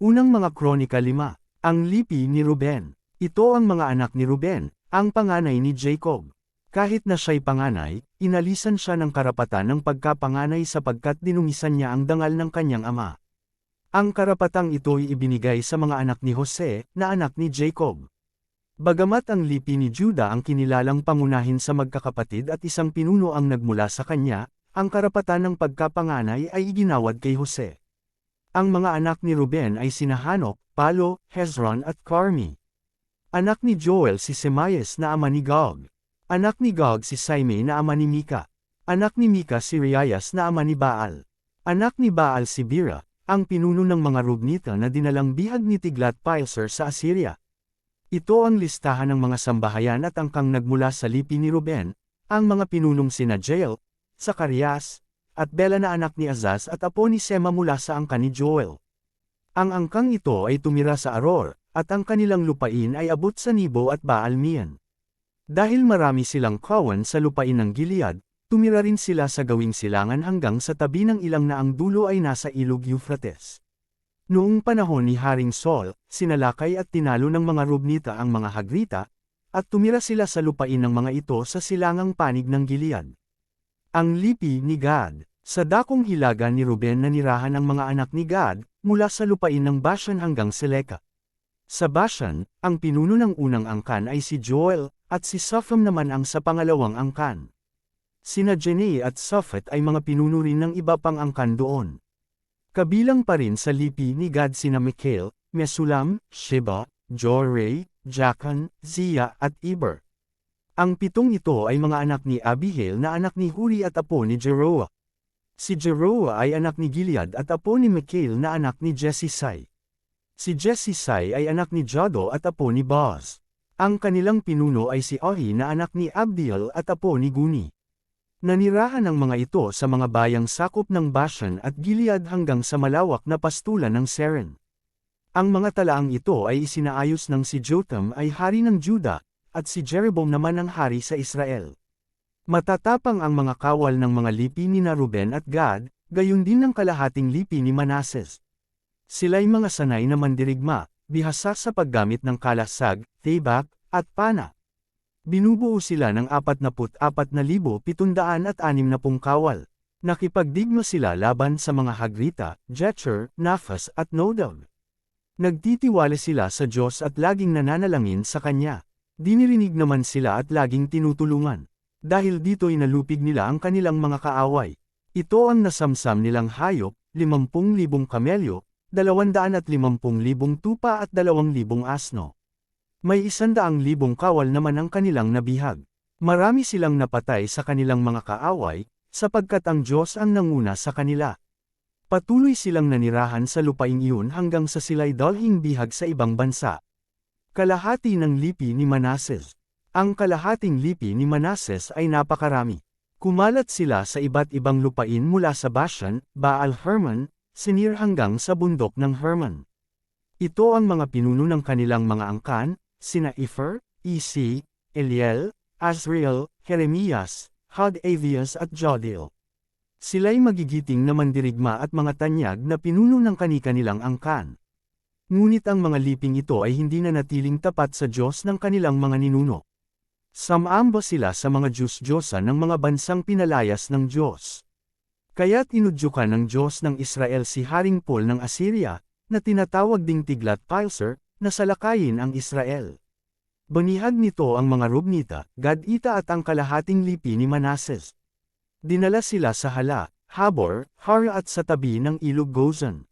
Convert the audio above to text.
Unang mga Kronika 5. Ang lipi ni Ruben. Ito ang mga anak ni Ruben, ang panganay ni Jacob. Kahit na siya'y panganay, inalisan siya ng karapatan ng pagkapanganay sapagkat dinumisan niya ang dangal ng kanyang ama. Ang karapatang ito'y ibinigay sa mga anak ni Jose, na anak ni Jacob. Bagamat ang lipi ni Juda ang kinilalang pangunahin sa magkakapatid at isang pinuno ang nagmula sa kanya, ang karapatan ng pagkapanganay ay iginawad kay Jose. Ang mga anak ni Ruben ay sina Hanok, Palo, Hezron at Carmi. Anak ni Joel si Semayes na ama ni Gog. Anak ni Gog si Simei na ama ni Mika. Anak ni Mika si Reaias na ama ni Baal. Anak ni Baal si Bira, ang pinuno ng mga Rubnita na dinalang bihag ni Tiglath-Pileser sa Assyria. Ito ang listahan ng mga sambahayan at angkang nagmula sa lipi ni Ruben, ang mga pinunong sina Jael, Zacarias, at Bela na anak ni Azaz at apo ni Sema mula sa angkan ni Joel. Ang angkang ito ay tumira sa Aror, at ang kanilang lupain ay abot sa Nebo at Baal-Meon. Dahil marami silang kawan sa lupain ng Gilead, tumira rin sila sa gawing silangan hanggang sa tabi ng ilang na ang dulo ay nasa ilog Euphrates. Noong panahon ni Haring Saul, sinalakay at tinalo ng mga Rubnita ang mga Hagrita, at tumira sila sa lupain ng mga ito sa silangang panig ng Gilead. Ang lipi ni Gad. Sa dakong hilaga ni Ruben nanirahan ang mga anak ni Gad, mula sa lupain ng Bashan hanggang Seleka. Sa Bashan, ang pinuno ng unang angkan ay si Joel, at si Sopham naman ang sa pangalawang angkan. Sina Jenei at Sophet ay mga pinuno rin ng iba pang angkan doon. Kabilang pa rin sa lipi ni Gad sina Mikael, Mesulam, Sheba, Jorei, Jachan, Zia at Eber. Ang pitong ito ay mga anak ni Abihail na anak ni Huri at apo ni Jeroa. Si Jeroa ay anak ni Gilead at apo ni Mikael na anak ni Jesisai. Si Jesisai ay anak ni Jado at apo ni Boaz. Ang kanilang pinuno ay si Ahi na anak ni Abdiel at apo ni Guni. Nanirahan ang mga ito sa mga bayang sakop ng Bashan at Gilead hanggang sa malawak na pastulan ng Seren. Ang mga talaang ito ay isinaayos ng si Jotham ay hari ng Juda, at si Jeroboam naman ang hari sa Israel. Matatapang ang mga kawal ng mga lipi ni Ruben at Gad, gayon din ng kalahating lipi ni Manases. Sila'y mga sanay na mandirigma, bihasa sa paggamit ng kalasag, tebak, at pana. Binubuo sila ng 44,760 kawal. Nakipagdigma sila laban sa mga Hagrita, Jetcher, Naphas at Nodab. Nagtitiwala sila sa Diyos at laging nananalangin sa Kanya. Dinirinig naman sila at laging tinutulungan. Dahil dito'y nalupig nila ang kanilang mga kaaway. Ito ang nasamsam nilang hayop, 50,000 kamelyo, 250,000 tupa at 2,000 asno. May 100,000 kawal naman ang kanilang nabihag. Marami silang napatay sa kanilang mga kaaway, sapagkat ang Diyos ang nanguna sa kanila. Patuloy silang nanirahan sa lupaing iyon hanggang sa sila'y dalhing bihag sa ibang bansa. Kalahati ng lipi ni Manases. Ang kalahating lipi ni Manases ay napakarami. Kumalat sila sa iba't ibang lupain mula sa Bashan, Baal-Hermon, Sinir hanggang sa bundok ng Hermon. Ito ang mga pinuno ng kanilang mga angkan, sina Ifer, Isi, Eliel, Azriel, Jeremias, Hod-Avias at Jodil. Sila'y magigiting na mandirigma at mga tanyag na pinuno ng kani-kanilang angkan. Ngunit ang mga liping ito ay hindi na natiling tapat sa Diyos ng kanilang mga ninuno. Samamba sila sa mga Diyos-Diyosan ng mga bansang pinalayas ng Diyos. Kaya't inudyukan ng Diyos ng Israel si Haring Pul ng Assyria, na tinatawag ding Tiglath-Pileser, na salakayin ang Israel. Banihag nito ang mga Rubnita, Gadita at ang kalahating lipi ni Manases. Dinala sila sa Hala, Habor, Hara at sa tabi ng ilog Gozan.